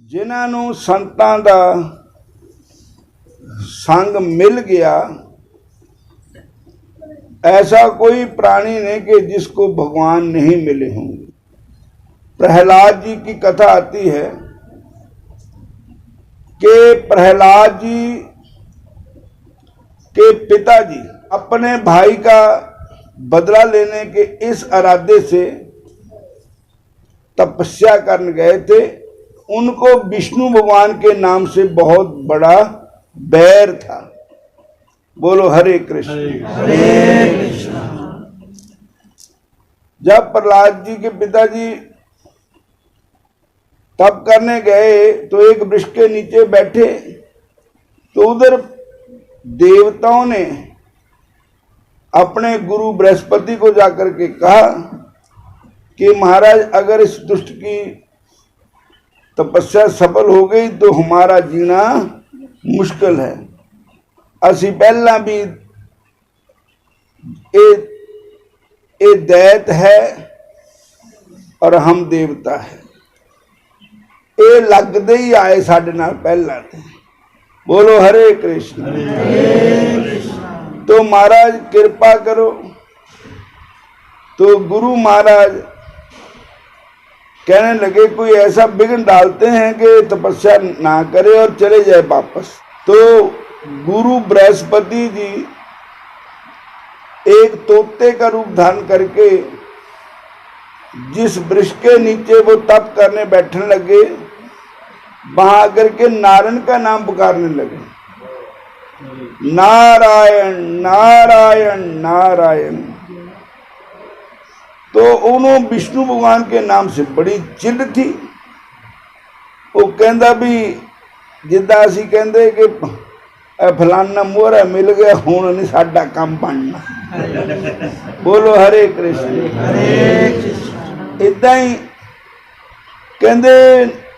जिन्हां नूं संतां दा संग मिल गया, ऐसा कोई प्राणी नहीं कि जिसको भगवान नहीं मिले होंगे। प्रहलाद जी की कथा आती है कि प्रहलाद जी के पिताजी अपने भाई का बदला लेने के इस इरादे से तपस्या करने गए थे। उनको विष्णु भगवान के नाम से बहुत बड़ा बैर था। बोलो हरे कृष्ण। जब प्रहलाद जी के पिताजी तप करने गए तो एक वृक्ष के नीचे बैठे, तो उधर देवताओं ने अपने गुरु बृहस्पति को जाकर के कहा कि महाराज, अगर इस दुष्ट की तपस्या सफल हो गई तो हमारा जीना मुश्किल है। असी पहला भी ए दैत है और हम देवता है, ये लगते ही आए साडे नाल पहला। बोलो हरे कृष्ण। तो महाराज कृपा करो। तो गुरु महाराज कहने लगे कोई ऐसा विघ्न डालते हैं कि तपस्या ना करे और चले जाए वापस। तो गुरु बृहस्पति जी एक तोते का रूप धारण करके जिस वृक्ष के नीचे वो तप करने बैठने लगे, वहां आकर के नारायण का नाम पुकारने लगे, नारायण नारायण नारायण। तो उन्होंने विष्णु भगवान के नाम से बड़ी चिढ़ थी। वो कहता भी जिदा असी कहते कि फलाना मोहरा मिल गया, हुण नहीं साडा काम बनना। बोलो हरे कृष्ण। इदा ही कहते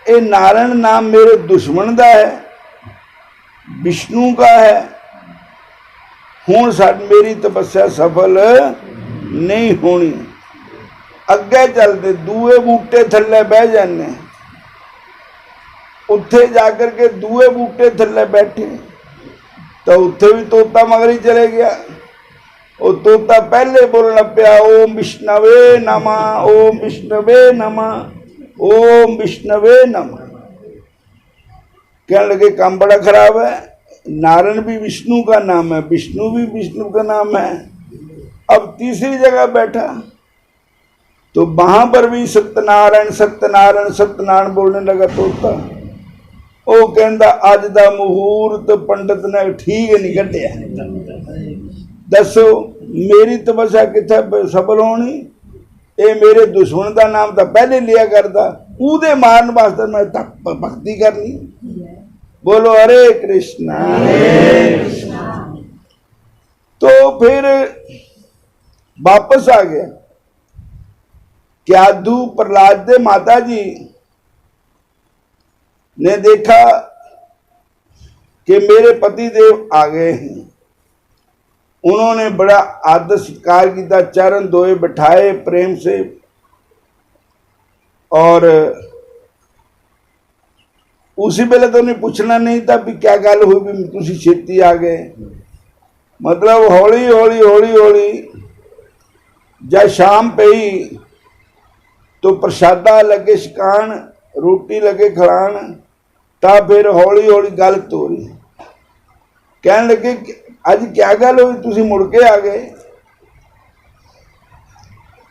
ये नारायण नाम मेरे दुश्मन का है, विष्णु का है, हुण मेरी तपस्या सफल नहीं होनी। अगे चलते दूए बूटे थले बह जाने, उत्थे जाकर के दूए बूटे थले बैठे तो उत्थे भी तोता मगर ही चले गया। वो तोता पहले बोलना पिया ओम विष्णवे नमः, ओम विष्णवे नमः, ओम विष्णवे नमः। कहने लगे काम बड़ा खराब है, नारायण भी विष्णु का नाम है, विष्णु भी विष्णु का नाम है। अब तीसरी जगह बैठा तो वहां पर भी सत्यनारायण सत्यनारायण सत्यनारायण बोलने लगा तोता। वो कहता अज दा मुहूर्त पंडित ने ठीक नहीं कढ़िया, दसो मेरी तपस्या कित्थे सफल होनी। ये मेरे दुश्मन का नाम तो पहले लिया करता, उहदे मारन वास्ते मैं भक्ति करनी। बोलो हरे कृष्णा। तो फिर वापस आ गया। क्यादू प्रहलाद दे माता जी ने देखा कि मेरे पति देव आ गए हैं। उन्होंने बड़ा आदर सत्कार किया, चरण धोए, बिठाए प्रेम से, और उसी वेले तो उन्हें पूछना नहीं था भी क्या गल हुई भी तुसी छेती आ गए। मतलब हौली हौली हौली हौली जब शाम पई तो प्रसादा लगे छकान, रोटी लगे खिलान, ता फिर हौली हौली गल तोरी। कहने लगे अज क्या गल हुई तुसी मुड़ के आ गए।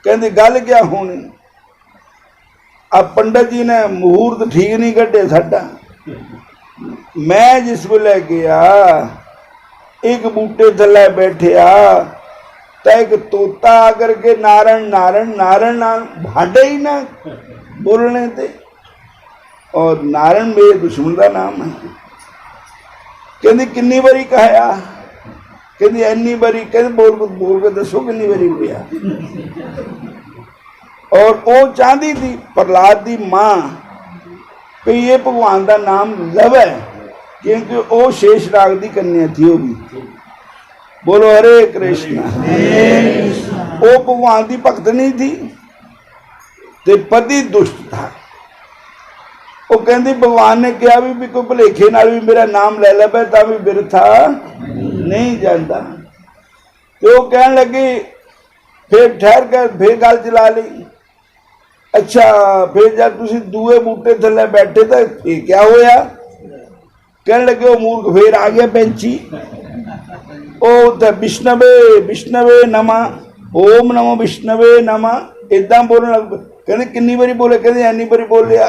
कहते गल क्या होनी, अब पंडित जी ने मुहूर्त ठीक नहीं कढ़े साडा। मैं जिस वेले गया एक बूटे थले बैठिया तो एक तोता आकर के नारायण नारायण नारायण भाडे ही ना बोलने थे, और नारायण मेरे दुश्मन का नाम है। कहती किन्नी बारी कहा, कहती इन्नी बारी, कहते बोल के दसो किन्नी बारी लिया। और वो चाहती थी प्रहलाद की मां कि ये भगवान का नाम लवे, क्योंकि वो शेषनाग की कन्या थी। वो भी बोलो हरे कृष्ण। वो भगवान की भक्त नहीं थी, ते पति दुष्ट था। वो कहती भगवान ने कहा भी कोई भुलेखे नाल भी मेरा नाम ले ले तो भी बिरथा नहीं जाता। तो वो कह लगी फिर ठहर कर फिर गल चला ली। अच्छा फिर जब तुम दूए बूटे थले बैठे तो फिर क्या होया? कह लगे वो मूर्ख फिर आ गया पैंची। ओ विष्णवे विष्णवे नमा, ओम नमो विष्णवे नमा, इदा बोलने लग पे। कहते किन्नी बारी बोले? कहते एनी बारी बोलिया।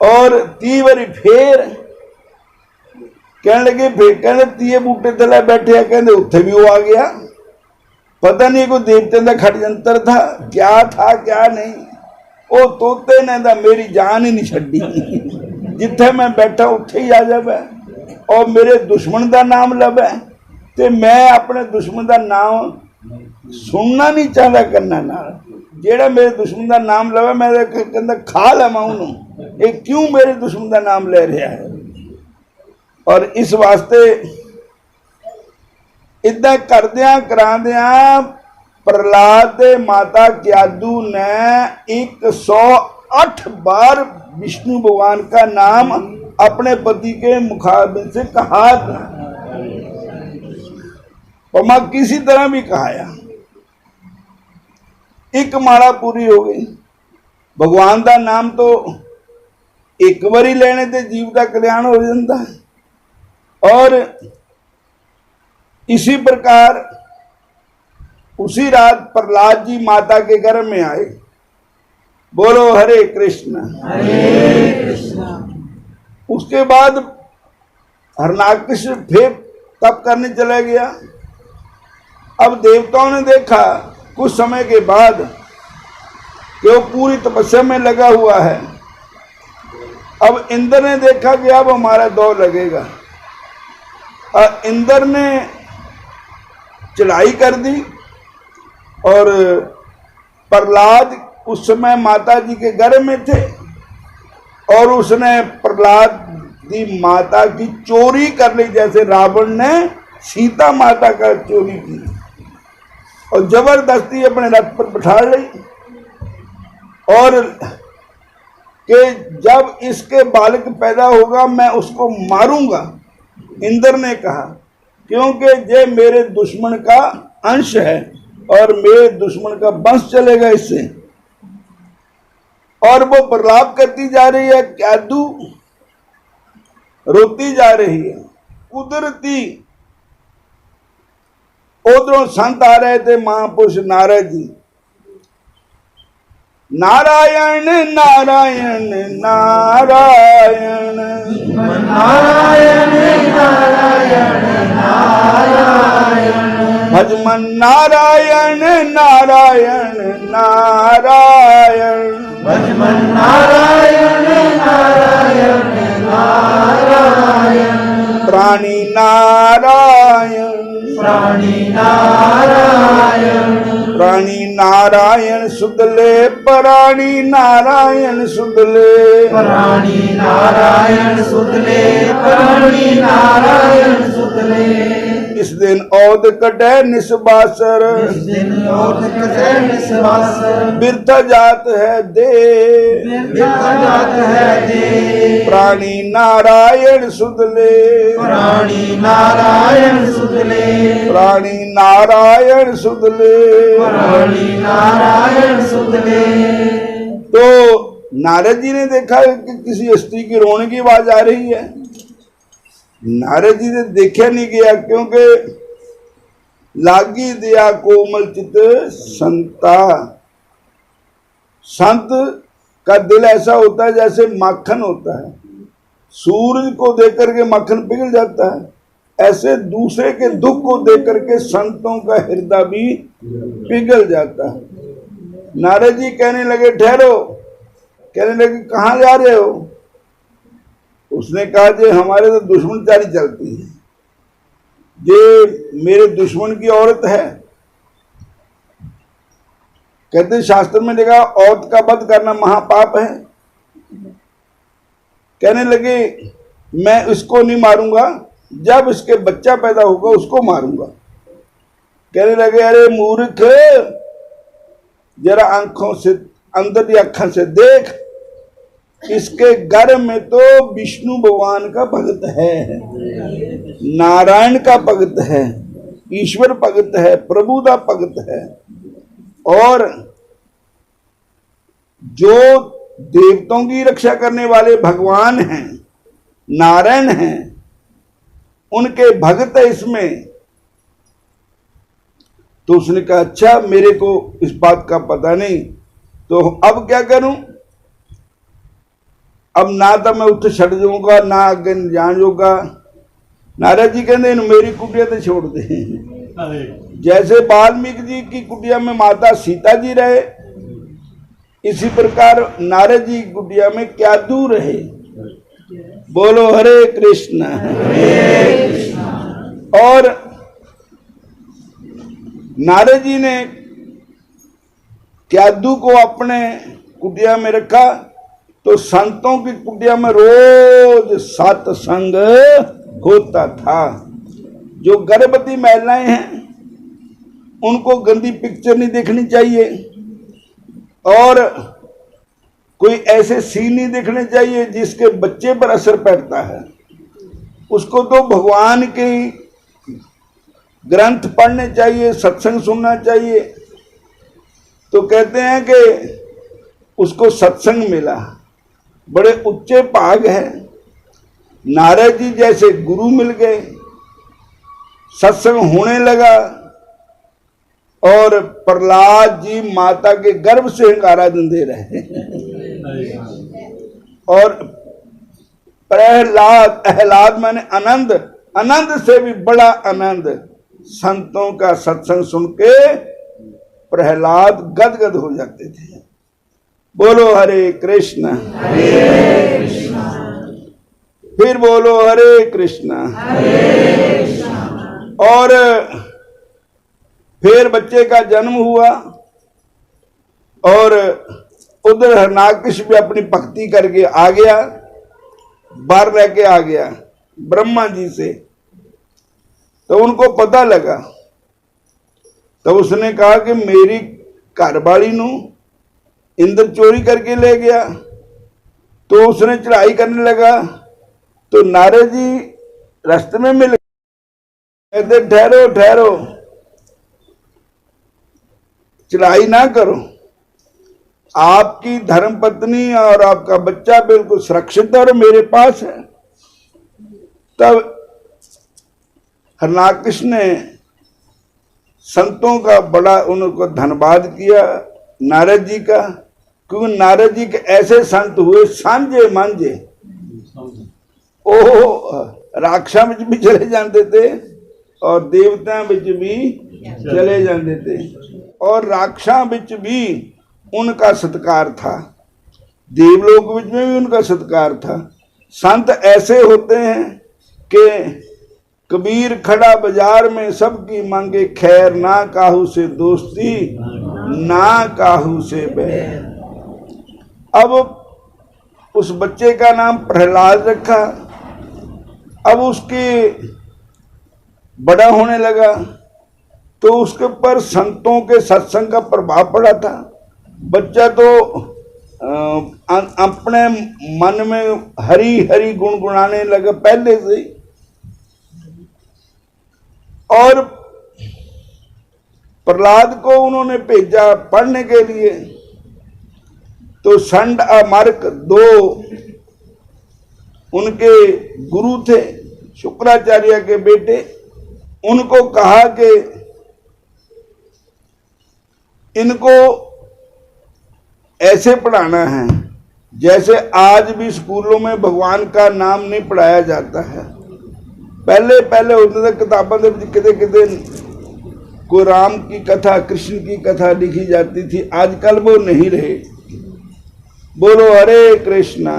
और 30 बारी फिर कहने लगे फिर कहते 30 बूटे थले बैठे, कहते उत्थे भी वो आ गया। पता नहीं कोई देवते का खड़यंत्र था, क्या था क्या नहीं। वो तोते ने तो मेरी जान ही नहीं छड़ी, जिथे मैं बैठा उत्थे ही आ जावे और मेरे दुश्मन का नाम लवे ते मैं अपने दुश्मन का नाम सुनना नहीं चाहता करना ना। जेड़ा मेरे दुश्मन का नाम लवे मैं कहता खा लवा उन्होंने, ये क्यों मेरे दुश्मन का नाम ले रहा है। और इस वास्ते इदा करदिया करादिया प्रहलाद दे माता क्यादू ने 108 बार विष्णु भगवान का नाम अपने पति के मुखाबिल से कहा था। पमा किसी तरह भी कहाया, एक माला पूरी हो गई। भगवान का नाम तो एक बारी लेने से जीव का कल्याण हो जाता है। और इसी प्रकार उसी रात प्रहलाद जी माता के गर्भ में आए। बोलो हरे कृष्ण हरे कृष्ण। उसके बाद हरनाकश फिर तप करने चला गया। अब देवताओं ने देखा कुछ समय के बाद कि वो पूरी तपस्या में लगा हुआ है। अब इंद्र ने देखा कि अब हमारा दौर लगेगा, और इंद्र ने चढ़ाई कर दी। और प्रहलाद उस समय माता जी के गर्भ में थे, और उसने प्रहलाद की माता की चोरी कर ली, जैसे रावण ने सीता माता का चोरी की, और जबरदस्ती अपने रथ पर बिठा ली। और कि जब इसके बालक पैदा होगा मैं उसको मारूंगा, इंद्र ने कहा, क्योंकि ये मेरे दुश्मन का अंश है और मेरे दुश्मन का वंश चलेगा इससे। और वो प्रलाप करती जा रही है, क्यादू रोती जा रही है। कुदरती उधरों संत आ रहे थे, महापुरुष नारद जी। नारायण नारायण नारायण नारायण नारायण नारायण भजमन नारायण नारायण नारायण भजमन नारायण नारायण नारायण प्राणी नारायण प्राणी नारायण प्राणी नारायण सुदले प्राणी नारायण सुदले प्राणी नारायण सुदले प्राणी नारायण सुदले। इस दिन औद कटे निस्बासर, इस दिन औद कटे निस्बासर बिरथा जात है दे, बिरथा जात है दे प्राणी नारायण सुदले प्राणी नारायण सुदले प्राणी नारायण सुदले प्राणी नारायण सुदले। तो नारद जी ने देखा कि किसी स्त्री की रोने की आवाज आ रही है। नारद जी ने देखा नहीं गया, क्योंकि लागी दिया कोमल चित संता। संत का दिल ऐसा होता है जैसे माखन होता है, सूरज को देख करके माखन पिघल जाता है, ऐसे दूसरे के दुख को देख करके संतों का हृदय भी पिघल जाता है। नारद जी कहने लगे ठहरो, कहने लगे कहाँ जा रहे हो? उसने कहा जे हमारे तो दुश्मनचारी चलती है, ये मेरे दुश्मन की औरत है। कहते शास्त्र में लिखा औरत का वध करना महापाप है। कहने लगे मैं इसको नहीं मारूंगा, जब इसके बच्चा पैदा होगा उसको मारूंगा। कहने लगे अरे मूर्ख, जरा आंखों से अंदर की आंखों से देख, इसके गर्भ में तो विष्णु भगवान का भक्त है, नारायण का भक्त है, ईश्वर भक्त है, प्रभु का भक्त है। और जो देवताओं की रक्षा करने वाले भगवान हैं, नारायण हैं, उनके भक्त है इसमें। तो उसने कहा अच्छा, मेरे को इस बात का पता नहीं, तो अब क्या करूं? अब ना तो मैं उठ छड़ जाऊंगा, ना आगे जान जाऊंगा। नारद जी कहते मेरी कुटिया तो छोड़ दे। जैसे वाल्मीकि जी की कुटिया में माता सीता जी रहे, इसी प्रकार नारद जी की कुटिया में क्या दूर रहे। बोलो हरे कृष्ण। और नारद जी ने क्यादू को अपने कुटिया में रखा, तो संतों की कुटिया में रोज सत्संग होता था। जो गर्भवती महिलाएं हैं उनको गंदी पिक्चर नहीं देखनी चाहिए, और कोई ऐसे सीन नहीं देखने चाहिए जिसके बच्चे पर असर पड़ता है। उसको तो भगवान के ग्रंथ पढ़ने चाहिए, सत्संग सुनना चाहिए। तो कहते हैं कि उसको सत्संग मिला, बड़े उच्चे भाग है। नारद जी जैसे गुरु मिल गए, सत्संग होने लगा, और प्रहलाद जी माता के गर्भ से हंगाराधन दे रहे। और प्रहलाद माने आनंद, आनंद से भी बड़ा आनंद। संतों का सत्संग सुन के प्रहलाद गदगद हो जाते थे। बोलो हरे कृष्ण। फिर बोलो हरे कृष्ण। और फिर बच्चे का जन्म हुआ, और उधर हिरण्याकश्यप भी अपनी भक्ति करके आ गया, वर लेके आ गया ब्रह्मा जी से। तो उनको पता लगा, तो उसने कहा कि मेरी घरवाली नू इंद्र चोरी करके ले गया। तो उसने चढ़ाई करने लगा, तो नारद जी रास्ते में मिल गए। कहते ठहरो ठहरो, चढ़ाई ना करो, आपकी धर्मपत्नी और आपका बच्चा बिल्कुल सुरक्षित और मेरे पास है। तब हिरण्याकश्यप ने संतों का बड़ा उनको धन्यवाद किया, नारद जी का, क्योंकि नारद जी के ऐसे संत हुए सांझे मांझे। ओह राक्षा विच भी चले जाते थे और देवता विच भी चले जाते थे, और राक्षा विच भी उनका सत्कार था, देवलोक विच में भी उनका सत्कार था। संत ऐसे होते हैं कि कबीर खड़ा बाजार में सबकी मांगे खैर, ना काहू से दोस्ती ना काहू से बैर। अब उस बच्चे का नाम प्रहलाद रखा। अब उसके बड़ा होने लगा तो उसके ऊपर संतों के सत्संग का प्रभाव पड़ा था। बच्चा तो अपने मन में हरि हरि गुनगुनाने लगा पहले से ही। और प्रहलाद को उन्होंने भेजा पढ़ने के लिए, तो संड अमार्क दो उनके गुरु थे, शुक्राचार्य के बेटे। उनको कहा कि इनको ऐसे पढ़ाना है जैसे आज भी स्कूलों में भगवान का नाम नहीं पढ़ाया जाता है। पहले पहले होते थे किताबों में कितने कितने को राम की कथा, कृष्ण की कथा लिखी जाती थी, आजकल वो नहीं रहे। बोलो हरे कृष्णा।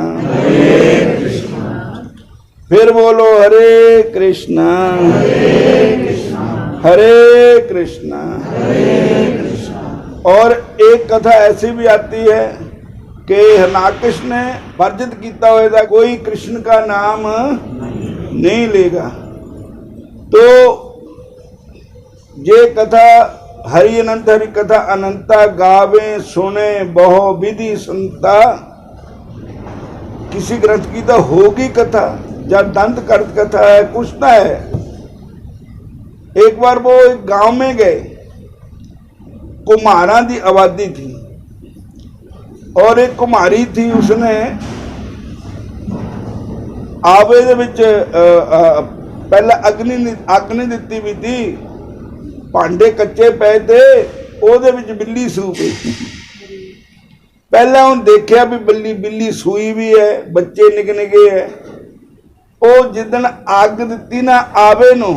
फिर बोलो हरे कृष्णा हरे कृष्णा। और एक कथा ऐसी भी आती है कि हिरण्याकश्यप ने वर्जित किया हुआ था, कोई कृष्ण का नाम नहीं लेगा। तो ये कथा हरि अनंत हरि कथा अनंता, गावे सुने बहु विधि सुनता, किसी ग्रंथ की तो होगी कथा या दंत कर्त कथा है, कुछ ना है। एक बार वो एक गांव में गए, कुम्हारा की आबादी थी और एक कुम्हारी थी, उसने आवे दे विच पहले अग नहीं दिती भी थी, भांडे कच्चे पे थे, ਉਹਦੇ ਵਿੱਚ बिल्ली सू गई। पहला उन देखिया भी बिल्ली सूई भी है, बच्चे निके निके है। वो जिदन अग दिती ना आवे नूं,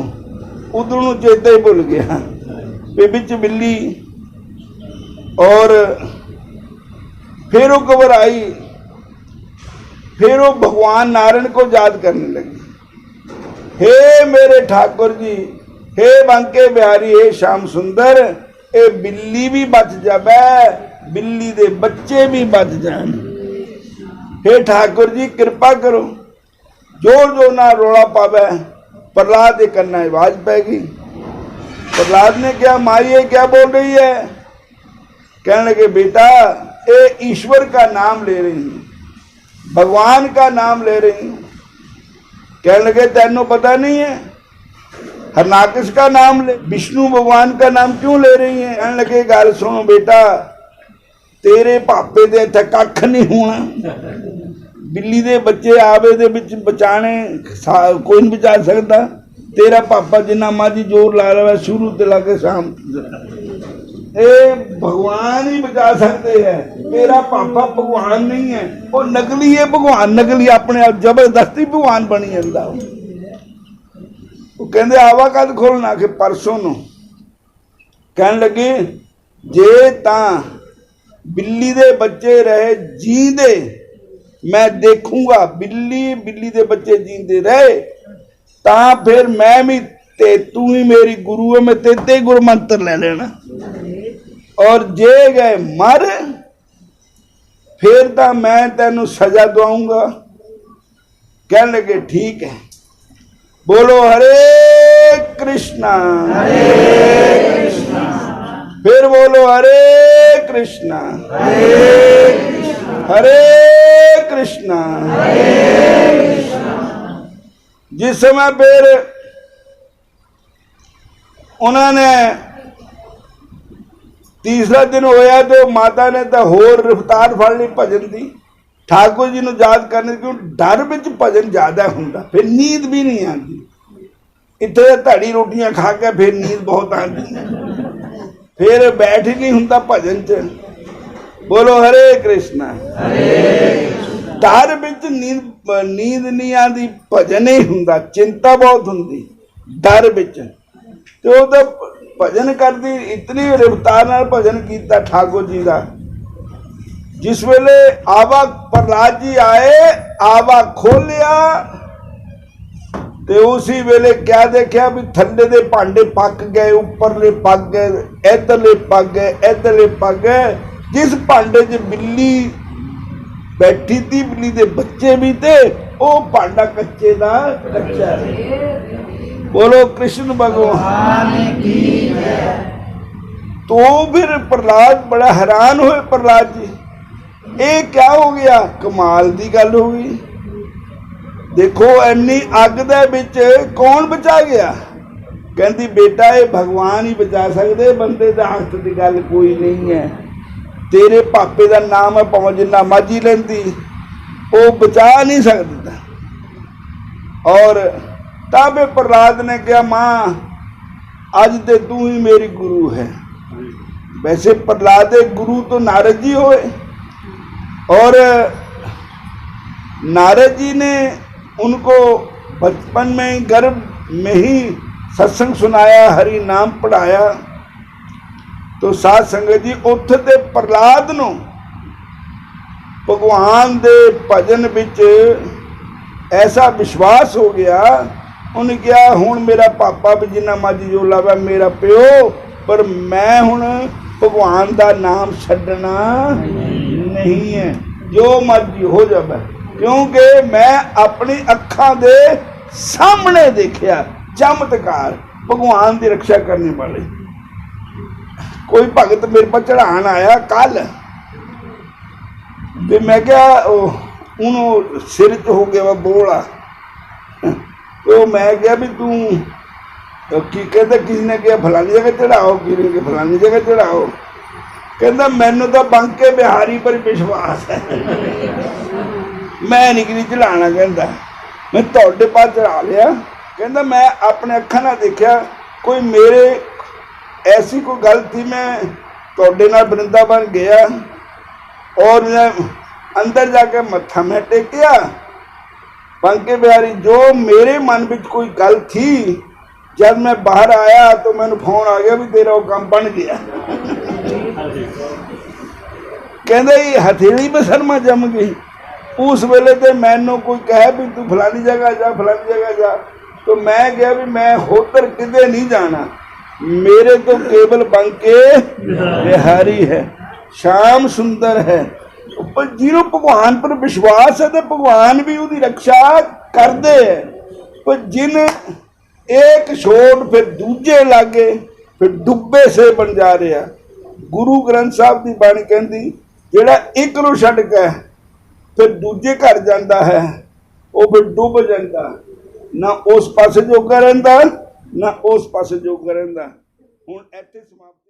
उदों नूं चेता ही भुल गया भी बिच बिल्ली। और फिर वो घबराई, फिर वो भगवान नारायण को याद करने लगी। हे मेरे ठाकुर जी, हे बांके बिहारी, हे श्याम सुंदर, ये बिल्ली भी बच जावे, बिल्ली दे बच्चे भी बच जान। हे ठाकुर जी कृपा करो। जोर जोर ना रोला पावे। प्रहलाद के कन्ना आवाज पै गई। प्रहलाद ने क्या, माई ये क्या बोल रही है? कहने लगे बेटा ये ईश्वर का नाम ले रही हूँ, भगवान का नाम ले रही हूँ। कहने लगे तेनों पता नहीं है, हरनाकश का नाम ले, विष्णु भगवान का नाम क्यों ले रही है? कहने लगे गल सुनो बेटा, तेरे पापे दे इत्थे कख नहीं होना, बिल्ली दे बच्चे आवे दे विच बचाने कोई नहीं बचा सकता। तेरा पापा जिन्ना मर्जी जोर ला रहा है, शुरू ते लाके शाम भगवान ही बचा सकते हैं। तेरा पापा भगवान नहीं है, वो नकली है भगवान, नकली अपने आप जबरदस्ती भगवान बनी जाता। वो कहते आवा कद खोलना कि परसों नूं। कहन लगे जे तां बिल्ली दे बच्चे रहे जींदे, मैं देखूंगा बिल्ली दे बच्चे जींदे रहे, तां फिर मैं भी ते तू ही मेरी गुरु है, मैं तेते गुरु मंत्र ले लेना। और जे गए मर, फिर तां मैं तेनू सजा दवाऊंगा। कहने लगे ठीक है, बोलो हरे कृष्णा, फिर बोलो हरे कृष्णा, हरे कृष्णा। जिस समय फिर उन्होंने तीसरा दिन होया तो माता ने तो होर रफ्तार फड़ ली भजन की, ठाकुर जी ਨੂੰ याद करने, क्यों डर विच भजन ज्यादा हुंदा, फिर नींद भी नहीं आती। इतने धड़ी रोटियां खा के फिर नींद बहुत आती, फिर बैठ ही नहीं हुंदा भजन च। बोलो हरे कृष्णा। डर विच नींद नहीं आती, भजन ही हुंदा, चिंता बहुत हुंदी डर विच। ते ओह तां भजन करदी, इतनी रफ्तार नाल भजन कीता ठाकुर जी का। जिस वेले आवा प्रहलाद जी आए, आवा खोलिया ते उसी वेले क्या देखा भी थल्ले दे भांडे पक गए, उपरले पक गए, इधरले पक गए, इधरले पक गए। जिस भांडे च बिल्ली बैठी थी, बिल्ली दे बच्चे भी थे, वो भांडा कच्चे दा कच्चा है। बोलो कृष्ण भगवान की जय। तो फिर प्रहलाद बड़ा हैरान हुए, प्रहलाद जी ये क्या हो गया? कमाल की गल हो गई। देखो इन्नी अग दे विच कौन बचा गया? कहती बेटा ये भगवान ही बचा सकते, बंदे दा हथ की गल कोई नहीं है। तेरे पापे का नाम है, भावें जिन्ना मर्जी लेंदी, वो बचा नहीं सकता। और तब प्रहलाद ने कहा मां अज ते तू ही मेरी गुरु है। वैसे प्रहलाद गुरु तो नारद जी होए, और नारद जी ने उनको बचपन में ही गर्भ में ही सत्संग सुनाया, हरि नाम पढ़ाया। तो साध संगत जी उत्थे ते प्रहलाद नूं भगवान दे भजन विच ऐसा विश्वास हो गया, उन्हें कहा हुण मेरा पापा भी जिन्ना मर्जी जो लावे मेरा प्यो, पर मैं हुण भगवान का नाम छड्डना नहीं है, जो मर्जी हो जाए। क्योंकि मैं अपनी अखां दे सामने देखिया चमत्कार, भगवान की रक्षा करने वाले। कोई भगत मेरे पर चढ़ान आया कल, तो मैं क्या ਉਹਨੂੰ ਸਿਰ 'ਚ ਹੋ ਗਿਆ ਵਾ ਬੋਲਾ। ਤੇ ਉਹ ਮੈਂ ਕਿਹਾ ਵੀ ਤੂੰ ਕੀ ਕਹਿੰਦਾ, ਕਿਸੇ ਨੇ ਕਿਹਾ ਫਲਾਨੀ ਜਗ੍ਹਾ ਚੜਾਓ, ਕਿਸੇ ਨੇ ਕਿਹਾ ਫਲਾਨੀ ਜਗ੍ਹਾ ਚੜਾਓ। ਕਹਿੰਦਾ ਮੈਨੂੰ ਤਾਂ ਬੰਕੇ ਬਿਹਾਰੀ ਪਰ ਵਿਸ਼ਵਾਸ ਹੈ, ਮੈਂ ਨਹੀਂ ਕਿਤੇ ਚੜਾਉਣਾ। ਕਹਿੰਦਾ ਮੈਂ ਤੁਹਾਡੇ ਪਾਸ ਚੜਾ ਲਿਆ। ਕਹਿੰਦਾ ਮੈਂ ਆਪਣੇ ਅੱਖਾਂ ਨਾਲ ਦੇਖਿਆ, ਕੋਈ ਮੇਰੇ ਐਸੀ ਕੋਈ ਗੱਲ थी, मैं ਤੁਹਾਡੇ ਨਾਲ ਵਰਿੰਦਾਵਨ गया और मैं अंदर जाके मत्था मैं टेकिया बंके बिहारी, जो मेरे मन में कोई गल थी, जब मैं बाहर आया तो मैंने फोन आ गया भी तेरा वो काम बन गया। कहते हथेली पे शर्मा जम गई। उस वेले ते मैनू कोई कहे भी तू फलानी जगह जा, फलानी जगह जा, तो मैं गया भी मैं होतर किते नहीं जाना, मेरे तो केवल बंके बिहारी है, श्याम सुंदर है। पर जिन्हों भगवान पर विश्वास है तो भगवान भी उसकी रक्षा करते है। पर जिन एक छोड़ फिर दूजे लागे, फिर डुब्बे से बन जा रहा। गुरु ग्रंथ साहब की बाणी कहती जिहड़ा एक नूं छड्ड के फिर दूजे घर जाता है, वो फिर डुब जाता, ना उस पासे जोगा रहिंदा ना उस पासे जोगा रहिंदा। हुण इत्थे समाप्त।